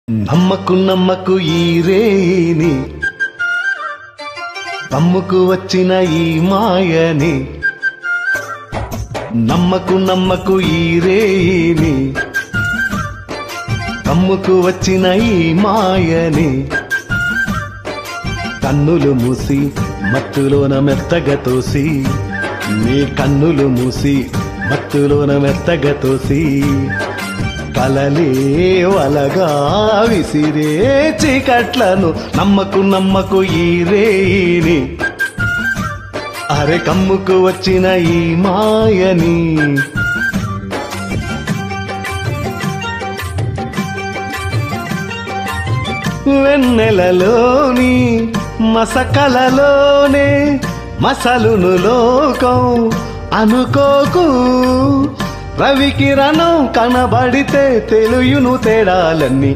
నమ్మకు నమ్మకు ఈ రేని కమ్ముకు వచ్చిన ఈ మాయని నమ్మకు నమ్మకు ఈ రేని కమ్ముకు వచ్చిన ఈ మాయని కన్నులు మూసి మత్తులోన మెత్తగా తోసి నీ కన్నులు మూసి మత్తులోన మెత్తగా తోసి కలలే వలగా విసిరే చీకట్లను నమ్మకు నమ్మకు ఈ రేని అరే కమ్ముకు వచ్చిన ఈ మాయని వెన్నెలలోని మసకలలోనే మసలును లోకం అనుకోకు రవికిరణం కనబడితే తెలియును తేడాలన్నీ